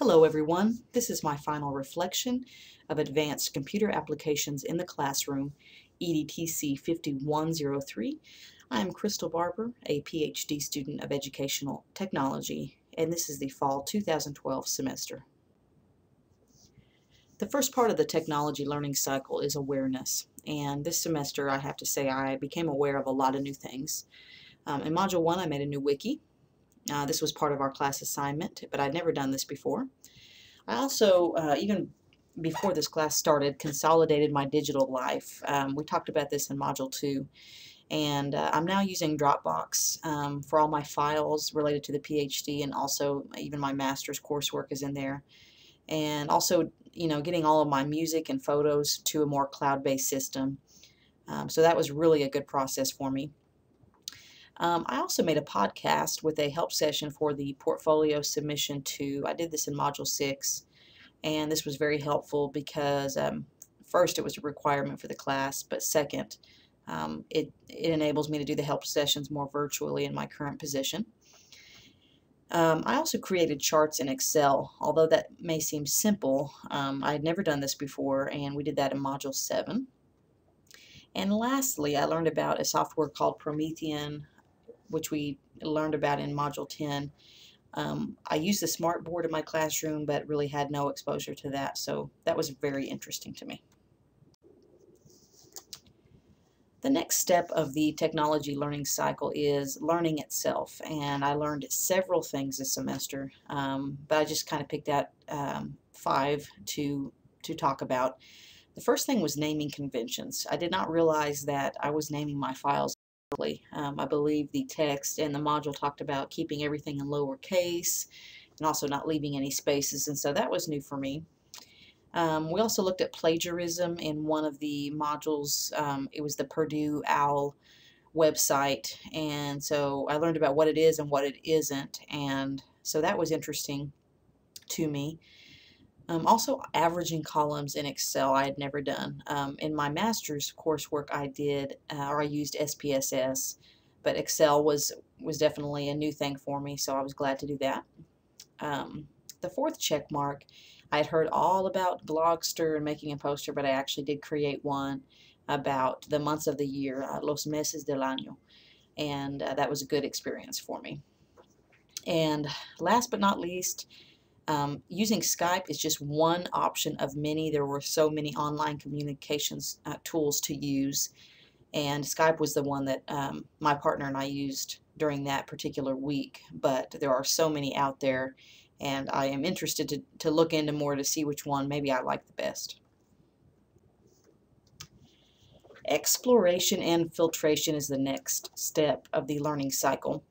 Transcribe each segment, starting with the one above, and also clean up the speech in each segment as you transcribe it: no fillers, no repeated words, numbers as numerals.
Hello everyone, this is my final reflection of Advanced Computer Applications in the Classroom, EDTC 5103. I am Crystal Barber, a PhD student of Educational Technology, and this is the Fall 2012 semester. The first part of the technology learning cycle is awareness, and this semester I have to say I became aware of a lot of new things. In Module 1 I made a new wiki. This was part of our class assignment, but I'd never done this before. I also, even before this class started, consolidated my digital life. We talked about this in Module 2, and I'm now using Dropbox for all my files related to the PhD, and also even my master's coursework is in there. And also, getting all of my music and photos to a more cloud-based system. So that was really a good process for me. I also made a podcast with a help session for the portfolio submission 2. I did this in Module 6, and this was very helpful because first it was a requirement for the class, but second, it enables me to do the help sessions more virtually in my current position. I also created charts in Excel, although that may seem simple. I had never done this before, and we did that in Module 7. And lastly, I learned about a software called Promethean, which we learned about in Module 10. I used the smartboard in my classroom, but really had no exposure to that, so that was very interesting to me. The next step of the technology learning cycle is learning itself, and I learned several things this semester, but I just kind of picked out 5 to talk about. The first thing was naming conventions. I did not realize that I was naming my files. I believe the text and the module talked about keeping everything in lowercase and also not leaving any spaces, and so that was new for me. We also looked at plagiarism in one of the modules. It was the Purdue OWL website, and so I learned about what it is and what it isn't, and so that was interesting to me. Also, averaging columns in Excel I had never done. In my master's coursework I did, or I used SPSS, but Excel was definitely a new thing for me, so I was glad to do that. The fourth check mark, I had heard all about Blogster and making a poster, but I actually did create one about the months of the year, los meses del año, and that was a good experience for me. And last but not least, using Skype is just one option of many. There were so many online communications tools to use, and Skype was the one that my partner and I used during that particular week, but there are so many out there, and I am interested to look into more to see which one maybe I like the best. Exploration and filtration is the next step of the learning cycle.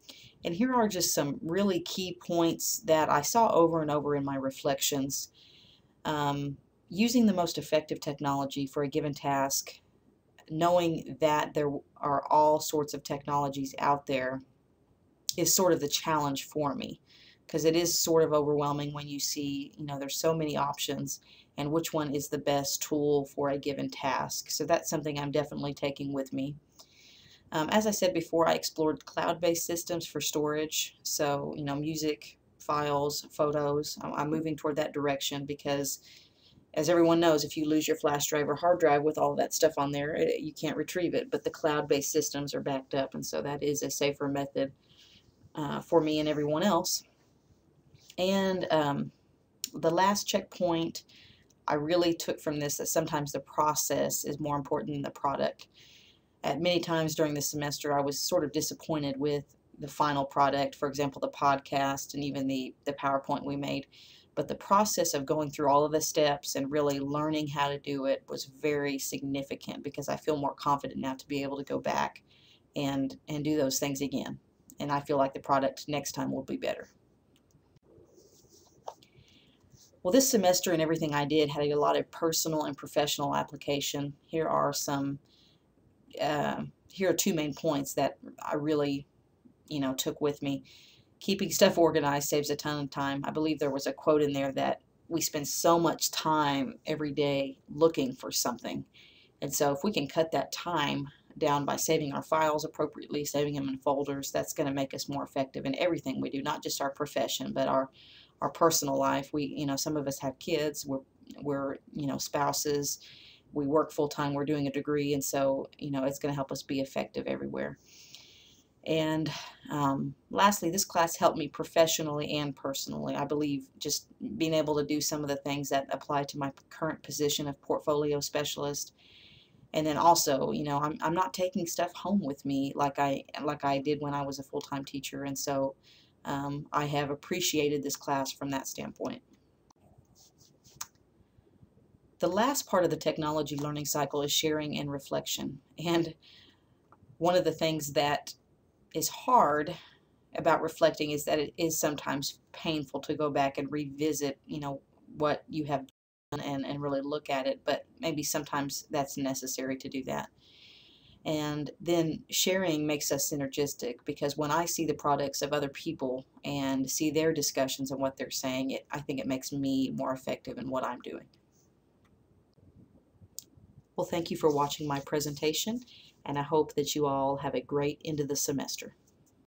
And here are just some really key points that I saw over and over in my reflections. Using the most effective technology for a given task, knowing that there are all sorts of technologies out there, is sort of the challenge for me, because it is sort of overwhelming when you see, there's so many options and which one is the best tool for a given task. So that's something I'm definitely taking with me. As I said before, I explored cloud-based systems for storage, so music, files, photos. I'm moving toward that direction because, as everyone knows, if you lose your flash drive or hard drive with all of that stuff on there, you can't retrieve it, but the cloud-based systems are backed up, and so that is a safer method for me and everyone else. And the last checkpoint I really took from this, that sometimes the process is more important than the product. At many times during the semester, I was sort of disappointed with the final product, for example, the podcast and even the PowerPoint we made. But the process of going through all of the steps and really learning how to do it was very significant, because I feel more confident now to be able to go back and do those things again. And I feel like the product next time will be better. Well, this semester and everything I did had a lot of personal and professional application. Here are here are 2 main points that I really, took with me. Keeping stuff organized saves a ton of time. I believe there was a quote in there that we spend so much time every day looking for something. And so if we can cut that time down by saving our files appropriately, saving them in folders, that's going to make us more effective in everything we do, not just our profession, but our our personal life. Some of us have kids, we're spouses, we work full time, we're doing a degree, and so it's going to help us be effective everywhere. And lastly, this class helped me professionally and personally. I believe just being able to do some of the things that apply to my current position of portfolio specialist. And then also, I'm not taking stuff home with me like I did when I was a full-time teacher. And so I have appreciated this class from that standpoint. The last part of the technology learning cycle is sharing and reflection. And one of the things that is hard about reflecting is that it is sometimes painful to go back and revisit, what you have done and really look at it, but maybe sometimes that's necessary to do that. And then sharing makes us synergistic, because when I see the products of other people and see their discussions and what they're saying, I think it makes me more effective in what I'm doing. Well, thank you for watching my presentation, and I hope that you all have a great end of the semester.